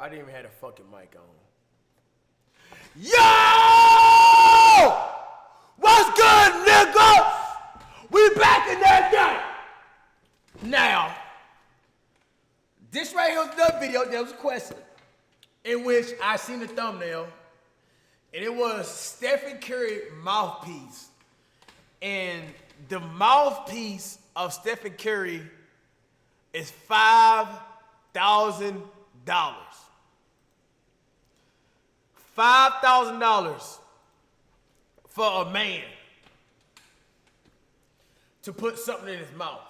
I didn't even have a fucking mic on. Yo! What's good, nigga? We back in that game. Now, this right here was another video. There was a question in which I seen the thumbnail, and it was Stephen Curry mouthpiece. And the mouthpiece of Stephen Curry is $5,000. $5,000 for a man to put something in his mouth.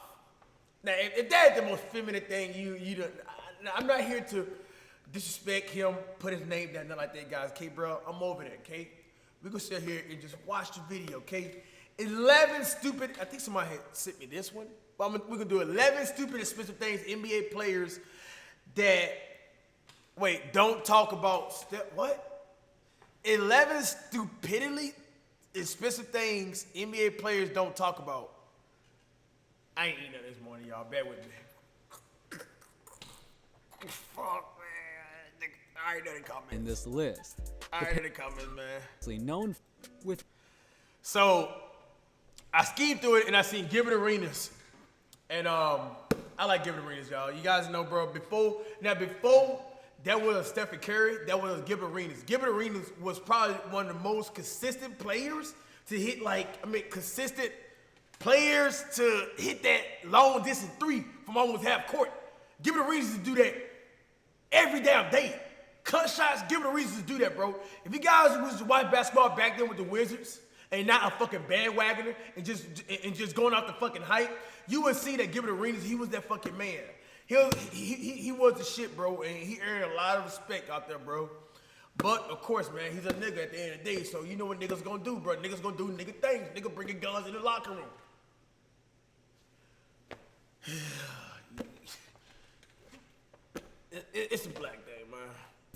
Now, if that's the most feminine thing you don't, I'm not here to disrespect him, put his name down, nothing like that, guys. Okay, bro, I'm over there, okay? We're gonna sit here and just watch the video, okay? 11 stupid, I think somebody had sent me this one, but we're gonna do 11 stupid expensive things NBA players that, wait, don't talk about, what? 11 stupidly expensive things NBA players don't talk about. I ain't eating that this morning, y'all. Bear with me. Fuck, man. I ain't know the comments. In this list. I ain't know the comments, man. Known with. So, I skimmed through it and I seen Gilbert Arenas. And I like Gilbert Arenas, y'all. You guys know, bro, before that was Stephen Curry, that was Gilbert Arenas. Gilbert Arenas was probably one of the most consistent players to hit consistent players to hit that long distance three from almost half court. Gilbert Arenas used to do that every damn day. Cut shots, Gilbert Arenas used to do that, bro. If you guys was to watch basketball back then with the Wizards and not a fucking bandwagoner and just going off the fucking hype, you would see that Gilbert Arenas, he was that fucking man. He was the shit, bro, and he earned a lot of respect out there, bro. But, of course, man, he's a nigga at the end of the day, so you know what niggas gonna do, bro. Niggas gonna do nigga things. Nigga bringing guns in the locker room. It's a black day, man.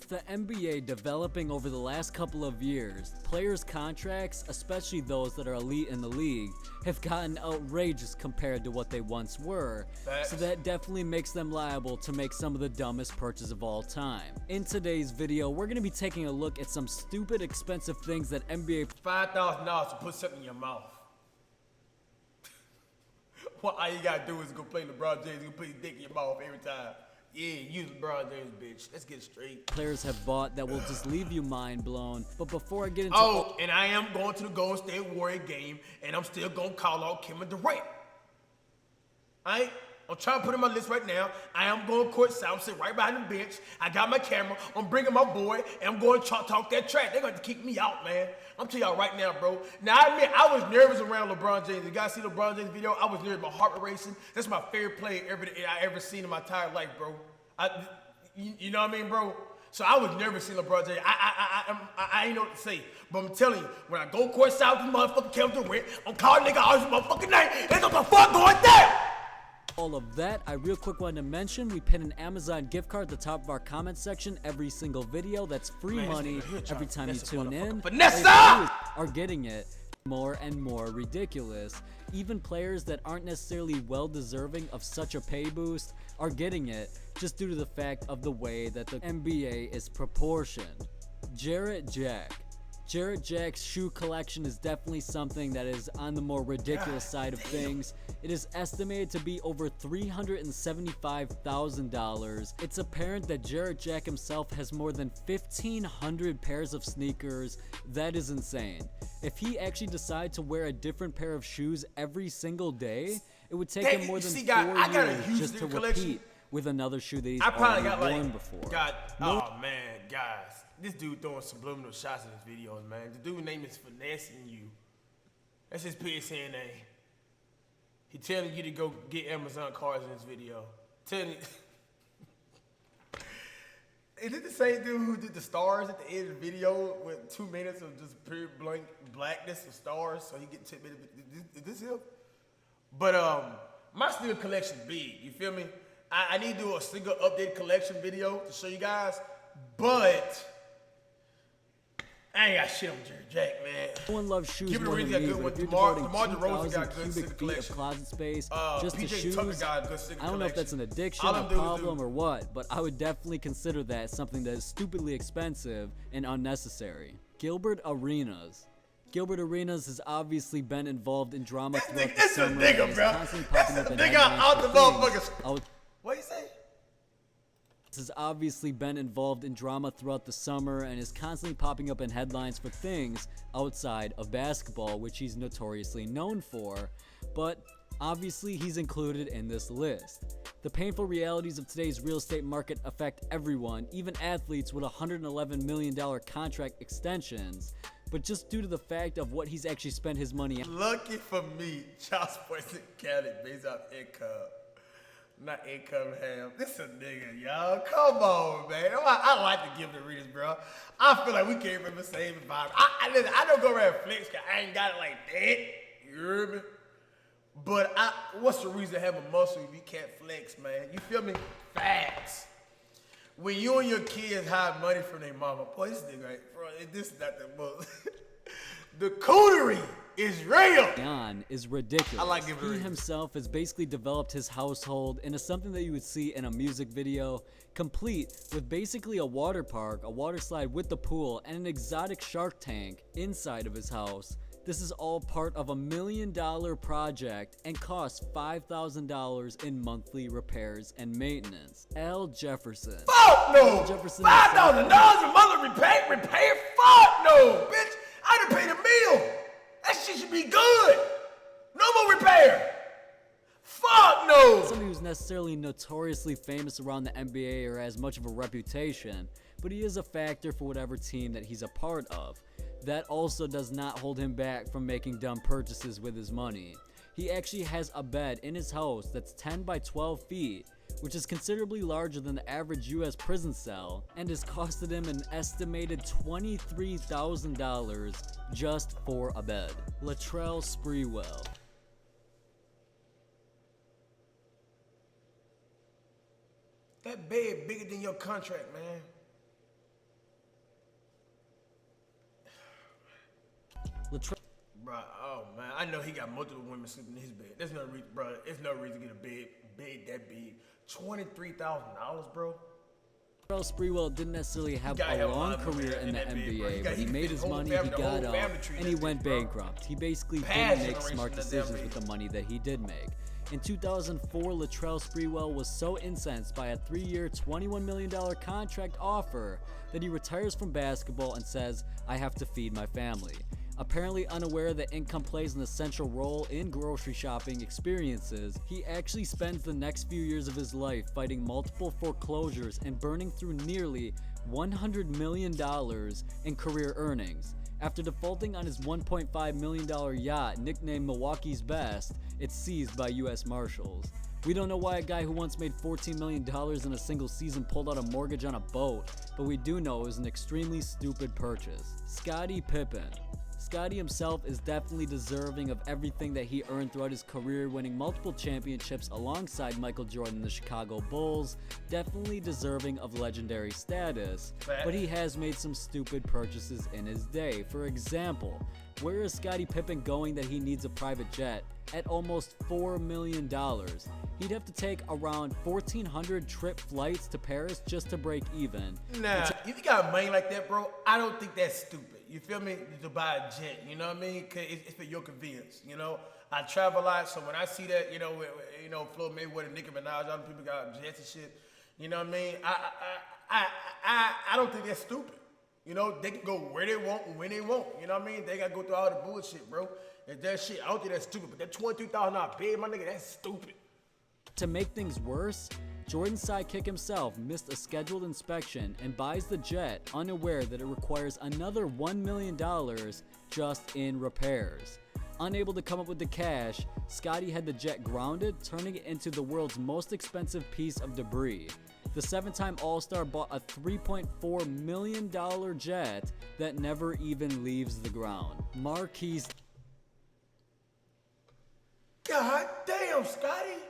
The NBA developing over the last couple of years, players' contracts, especially those that are elite in the league, have gotten outrageous compared to what they once were. Facts. So that definitely makes them liable to make some of the dumbest purchases of all time. In today's video, we're going to be taking a look at some stupid expensive things that NBA $5,000 to put something in your mouth. Well, all you gotta do is go play LeBron James. You put his dick in your mouth every time. Yeah, use LeBron James, bitch. Let's get straight. players have bought that will just leave you mind blown. But before I get into and I am going to the Golden State Warrior game, and I'm still gonna call out Kevin Durant. I'm trying to put him on my list right now. I am going courtside. I'm sitting right behind the bench. I got my camera. I'm bringing my boy, and I'm going to talk that trash. They're going to kick me out, man. I'm telling y'all right now, bro. Now, I admit, I was nervous around LeBron James. You guys see LeBron James video? I was nervous. My heart was racing. That's my favorite player I ever seen in my entire life, bro. You know what I mean, bro? So I was nervous seeing LeBron James. I ain't know what to say. But I'm telling you, when I go courtside with motherfucking Kevin Durant, I'm calling nigga out his motherfucking name. There's what the fuck going down. all of that, I real quick wanted to mention we pin an Amazon gift card at the top of our comment section every single video. That's free money every time you tune in. Vanessa! Are getting it more and more ridiculous. Even players that aren't necessarily well deserving of such a pay boost are getting it just due to the fact of the way that the NBA is proportioned. Jarrett Jack. Jarrett Jack's shoe collection is definitely something that is on the more ridiculous side of things. It is estimated to be over $375,000. It's apparent that Jarrett Jack himself has more than 1,500 pairs of sneakers. That is insane. If he actually decided to wear a different pair of shoes every single day, it would take him more than 4 years just to repeat with another shoe that he's already worn before. Oh man, guys. This dude throwing subliminal shots in his videos, man. The dude's name is Finessing You. That's his PSN name. He telling you to go get Amazon cards in this video. Telling you. Is it the same dude who did the stars at the end of the video with 2 minutes of just pure blank blackness of stars so he get 10 minutes? Is this him? But my single collection's big, you feel me? I need to do a single update collection video to show you guys, but I ain't got shit on Jarrett Jack, man. No one loves shoes Gilbert more than Arenas me, got but good if one. you're DeMar devoting DeRozan 2,000 got good cubic city feet of collection. closet space just to PJ shoes, Tucker got a good city I don't know if that's collection. an addiction, All a them dudes problem, do. or what, but I would definitely consider that something that is stupidly expensive and unnecessary. Gilbert Arenas. Gilbert Arenas has obviously been involved in drama throughout the This a summer and nigga, is bro. constantly This popping a up in nigga headlines out for the things motherfuckers. What you say? has obviously been involved in drama throughout the summer and is constantly popping up in headlines for things outside of basketball, which he's notoriously known for, but obviously he's included in this list. The painful realities of today's real estate market affect everyone, even athletes with $111 million contract extensions, but just due to the fact of what he's actually spent his money on. Lucky for me, child support is counted based off income. Not income ham. This a nigga, y'all. Come on, man. I like to give the readers, bro. I feel like we came from the same environment. I don't go around flex because I ain't got it like that. You hear me? But what's the reason to have a muscle if you can't flex, man? You feel me? Facts. When you and your kids hide money from their mama, boy, this nigga, right, bro, this is not the most. The coonery is real. On is ridiculous. I like Gilbert He Arenas. himself has basically developed his household into something that you would see in a music video, complete with basically a water park, a water slide with the pool, and an exotic shark tank inside of his house. This is all part of $1 million project and costs $5,000 in monthly repairs and maintenance. Al Jefferson. Fuck no! Jefferson $5,000 a month repair? Fuck no, bitch! I done paid a meal. That shit should be good. No more repair. Fuck no! Somebody who's necessarily notoriously famous around the NBA or has much of a reputation, but he is a factor for whatever team that he's a part of. That also does not hold him back from making dumb purchases with his money. He actually has a bed in his house that's 10 by 12 feet, which is considerably larger than the average US prison cell, and has costed him an estimated $23,000 just for a bed. Latrell Sprewell. That bed bigger than your contract, man. Latrell Bro, oh man, I know he got multiple women sleeping in his bed. There's no reason, bro. There's no reason to get a bed that big. $23,000, bro. Sprewell didn't necessarily have gotta a have a long lot of money career in the in that bed, bro. NBA, but he He made fit his the whole money, family- he the whole got family up, tree in and he that went bitch, bro. bankrupt. He basically didn't Past make smart generation in that damn decisions with bed. the money that he did make. In 2004, Latrell Sprewell was so incensed by a 3-year, $21 million contract offer that he retires from basketball and says, "I have to feed my family." Apparently unaware that income plays an essential role in grocery shopping experiences, he actually spends the next few years of his life fighting multiple foreclosures and burning through nearly $100 million in career earnings. After defaulting on his $1.5 million yacht, nicknamed Milwaukee's Best, it's seized by US Marshals. We don't know why a guy who once made $14 million in a single season pulled out a mortgage on a boat, but we do know it was an extremely stupid purchase. Scottie Pippen. Scottie himself is definitely deserving of everything that he earned throughout his career, winning multiple championships alongside Michael Jordan and the Chicago Bulls, definitely deserving of legendary status, but he has made some stupid purchases in his day. For example, where is Scottie Pippen going that he needs a private jet at almost $4 million? He'd have to take around 1,400 trip flights to Paris just to break even. Nah, if you got money like that, bro, I don't think that's stupid. You feel me? To buy a jet, you know what I mean? Cause it's for your convenience, you know? I travel a lot, so when I see that, Floyd Mayweather, Nicki Minaj, other people got jets and shit, you know what I mean? I don't think that's stupid. You know, they can go where they want and when they want, you know what I mean? They gotta go through all the bullshit, bro. If that shit, I don't think that's stupid, but that $23,000 bed, my nigga, that's stupid. To make things worse, Jordan's sidekick himself missed a scheduled inspection and buys the jet unaware that it requires another $1 million just in repairs. Unable to come up with the cash, Scottie had the jet grounded, turning it into the world's most expensive piece of debris. The 7-time All-Star bought a $3.4 million jet that never even leaves the ground. Marquis. God damn, Scottie.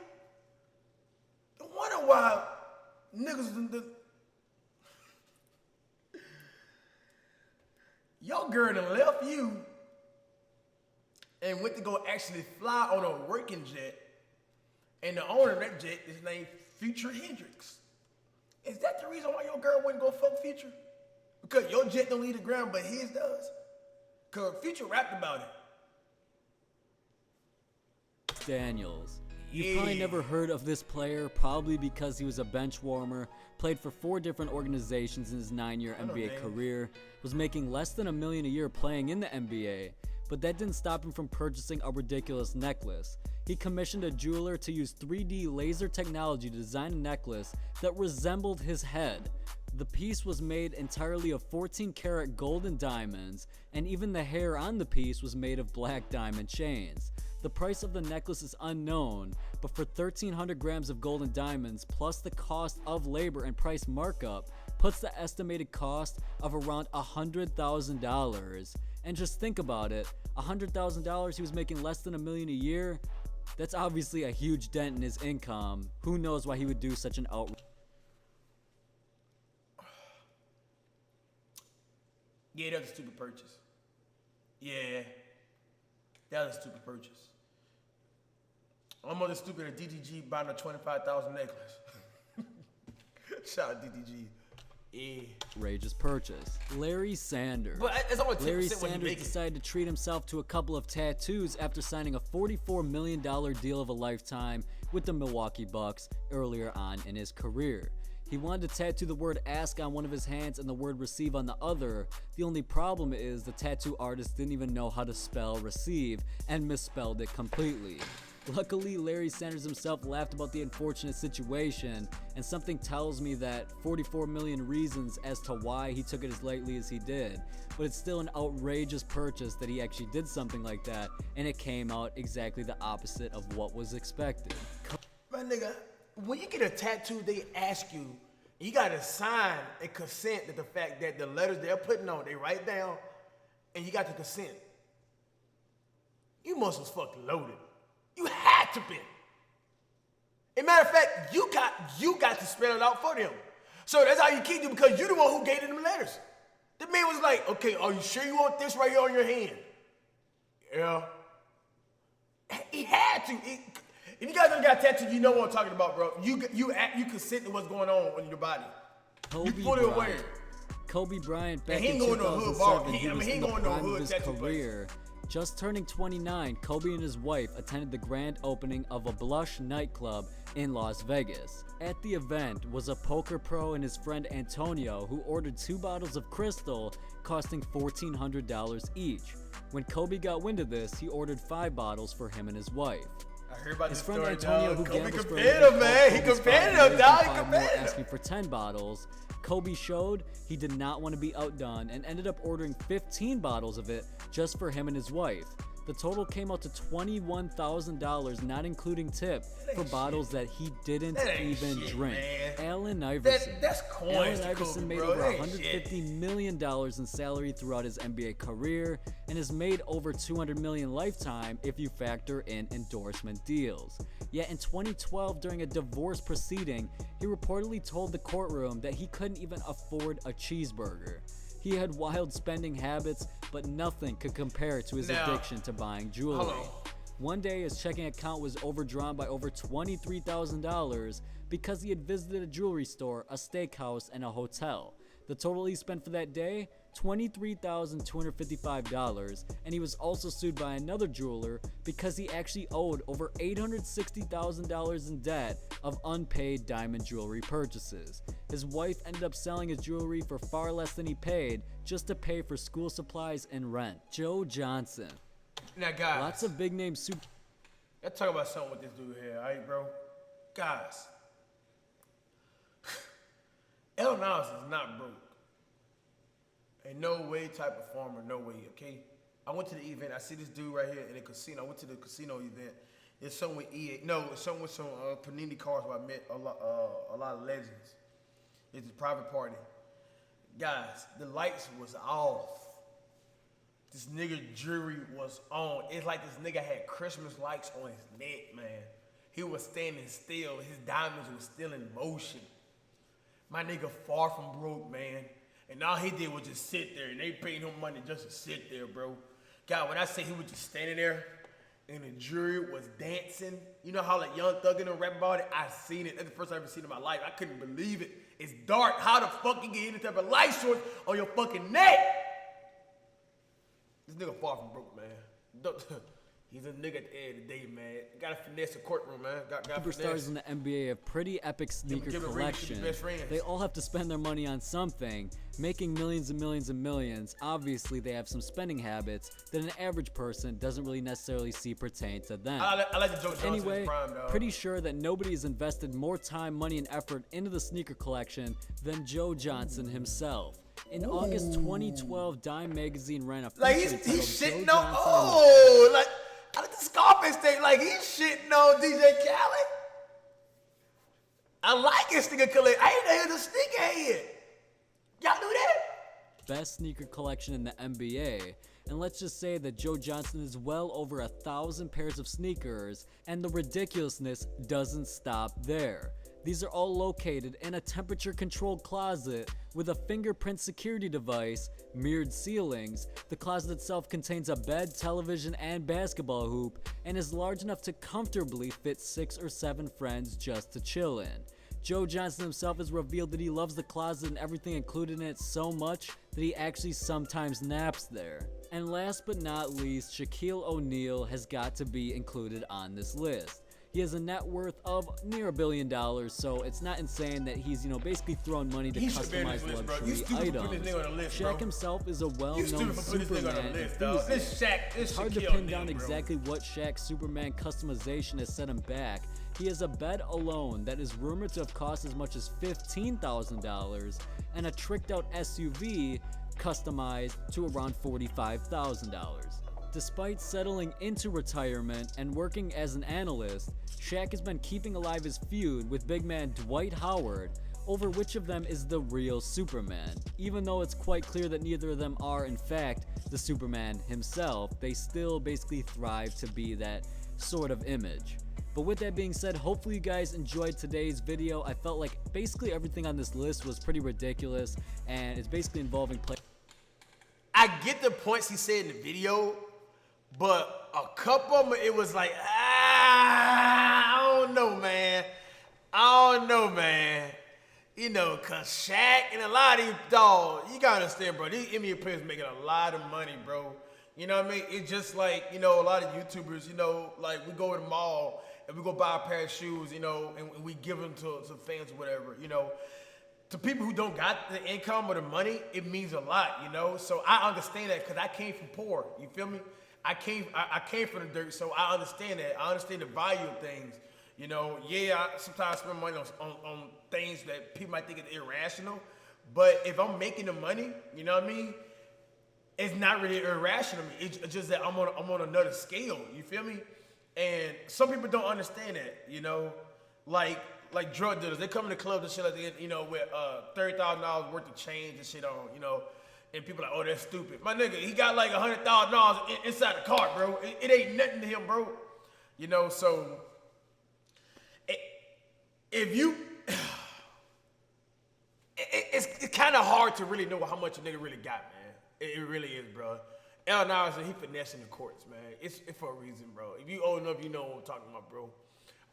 I wonder why niggas Your girl done left you and went to go actually fly on a working jet, and the owner of that jet is named Future Hendrix. Is that the reason why your girl wouldn't go fuck Future? Because your jet don't leave the ground, but his does? Because Future rapped about it. Daniels. You've probably never heard of this player, probably because he was a bench warmer, played for 4 different organizations in his 9-year NBA career, was making less than $1 million a year playing in the NBA, but that didn't stop him from purchasing a ridiculous necklace. He commissioned a jeweler to use 3D laser technology to design a necklace that resembled his head. The piece was made entirely of 14-karat gold and diamonds, and even the hair on the piece was made of black diamond chains. The price of the necklace is unknown, but for 1,300 grams of gold and diamonds, plus the cost of labor and price markup, puts the estimated cost of around $100,000. And just think about it, $100,000, he was making less than $1 million a year. That's obviously a huge dent in his income. Who knows why he would do such an outrageous... Yeah, that was a stupid purchase. Yeah, that was a stupid purchase. Almost as stupid as DDG buying a $25,000 necklace. Shout out DDG. Yeah. Outrageous purchase. Larry Sanders. But it's only 10% Larry when you Sanders make it. decided to treat himself to a couple of tattoos after signing a $44 million deal of a lifetime with the Milwaukee Bucks earlier on in his career. He wanted to tattoo the word ask on one of his hands and the word receive on the other. The only problem is the tattoo artist didn't even know how to spell receive and misspelled it completely. Luckily, Larry Sanders himself laughed about the unfortunate situation, and something tells me that 44 million reasons as to why he took it as lightly as he did. But it's still an outrageous purchase that he actually did something like that, and it came out exactly the opposite of what was expected. My nigga, when you get a tattoo, they ask you, you gotta sign a consent that the fact that the letters they're putting on, they write down, and you got the consent. You must was fucking loaded. You had to be. As a matter of fact, you got to spell it out for them. So that's how you keep it, because you're the one who gave them letters. The man was like, okay, are you sure you want this right here on your hand? Yeah. He had to. If you guys don't got tattooed, you know what I'm talking about, bro. You consent to what's going on your body. You fully aware. Kobe Bryant back And he in ain't going to a hood bar. 2007, he He was ain't in the going to a prime of hood his tattoo place. career. Just turning 29, Kobe and his wife attended the grand opening of a Blush nightclub in Las Vegas. At the event was a poker pro and his friend Antonio, who ordered 2 bottles of Crystal costing $1,400 each. When Kobe got wind of this, he ordered 5 bottles for him and his wife. I heard about His this friend story, Antonio, dog. who Kobe gambles for competitive, man. He competitive, dog. He competitive, competitive. asking for 10 bottles. Kobe showed he did not want to be outdone and ended up ordering 15 bottles of it just for him and his wife. The total came out to $21,000, not including tip, for bottles that he didn't even drink. Man. Allen Iverson. That's coins Allen to Iverson Kobe, made bro. over That ain't shit. $150 million in salary throughout his NBA career and has made over $200 million lifetime if you factor in endorsement deals. Yet in 2012, during a divorce proceeding, he reportedly told the courtroom that he couldn't even afford a cheeseburger. He had wild spending habits, but nothing could compare to his addiction to buying jewelry. One day, his checking account was overdrawn by over $23,000 because he had visited a jewelry store, a steakhouse, and a hotel. The total he spent for that day, $23,255, and he was also sued by another jeweler because he actually owed over $860,000 in debt of unpaid diamond jewelry purchases. His wife ended up selling his jewelry for far less than he paid just to pay for school supplies and rent. Joe Johnson. Now, guys. Lots of big name super. Let's talk about something with this dude here, all right, bro? Guys. Allen Iverson is not broke. Ain't no way type of farmer, no way, okay? I went to the event. I see this dude right here in the casino. I went to the casino event. It's something with EA. No, it's something with some Panini cards where I met a lot of legends. It's a private party. Guys, the lights was off. This nigga jewelry was on. It's like this nigga had Christmas lights on his neck, man. He was standing still. His diamonds was still in motion. My nigga far from broke, man. And all he did was just sit there, and they paid him money just to sit there, bro. God, when I say he was just standing there, and the jury was dancing, you know how like Young Thug and them rap about it? I seen it. That's the first time I ever seen it in my life. I couldn't believe it. It's dark. How the fuck you get any type of light shorts on your fucking neck? This nigga far from broke, man. He's a nigga at the end of the day, man. Gotta finesse the courtroom, man. Superstars in the NBA have pretty epic sneaker collection. They all have to spend their money on something, making millions and millions and millions. Obviously, they have some spending habits that an average person doesn't really necessarily see pertain to them. I like the Joe Johnson Anyway, prime, dog. pretty sure that nobody has invested more time, money, and effort into the sneaker collection than Joe Johnson himself. In August 2012, Dime Magazine ran a feature Like he's titled shitting Joe on, Johnson like I like the Scarface thing, like he's shitting on DJ Khaled. I like his sneaker collection. I ain't know he was a sneakerhead. Y'all knew that? best sneaker collection in the NBA. And let's just say that Joe Johnson is well over 1,000 pairs of sneakers, and the ridiculousness doesn't stop there. These are all located in a temperature-controlled closet with a fingerprint security device, mirrored ceilings. The closet itself contains a bed, television, and basketball hoop, and is large enough to comfortably fit 6 or 7 friends just to chill in. Joe Johnson himself has revealed that he loves the closet and everything included in it so much that he actually sometimes naps there. And last but not least, Shaquille O'Neal has got to be included on this list. He has a net worth of near $1 billion, so it's not insane that he's, basically throwing money to customize luxury items. Shaq himself is a well-known Superman enthusiast. It's hard to pin down exactly what Shaq's Superman customization has set him back. He has a bed alone that is rumored to have cost as much as $15,000 and a tricked-out SUV customized to around $45,000. Despite settling into retirement and working as an analyst, Shaq has been keeping alive his feud with big man Dwight Howard over which of them is the real Superman. Even though it's quite clear that neither of them are in fact the Superman himself, they still basically thrive to be that sort of image. But with that being said, hopefully you guys enjoyed today's video. I felt like basically everything on this list was pretty ridiculous, and it's basically involving play. I get the points he said in the video, but a couple of them, it was like, I don't know, man. Cause Shaq and a lot of these dogs, you gotta understand, bro, these NBA players making a lot of money, bro. You know what I mean? It's just like, a lot of YouTubers, like we go to the mall and we go buy a pair of shoes, and we give them to fans or whatever, To people who don't got the income or the money, it means a lot, So I understand that because I came from poor, you feel me? I came from the dirt, so I understand that. I understand the value of things, I sometimes spend money on things that people might think is irrational, but if I'm making the money, you know what I mean? It's not really irrational to me. It's just that I'm on another scale. You feel me? And some people don't understand that. Like drug dealers, they come in the club and shit like that. With $30,000 worth of change and shit on. And people are like, oh, that's stupid. My nigga, he got like $100,000 inside the car, bro. It ain't nothing to him, bro. So if you, it's kind of hard to really know how much a nigga really got, man. It really is, bro. Now he finessing the courts, man. It's for a reason, bro. If you old enough, you know what I'm talking about, bro.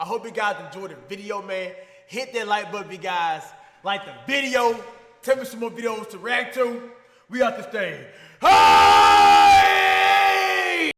I hope you guys enjoyed the video, man. Hit that like button if you guys like the video. Tell me some more videos to react to. We out this thing. Ah!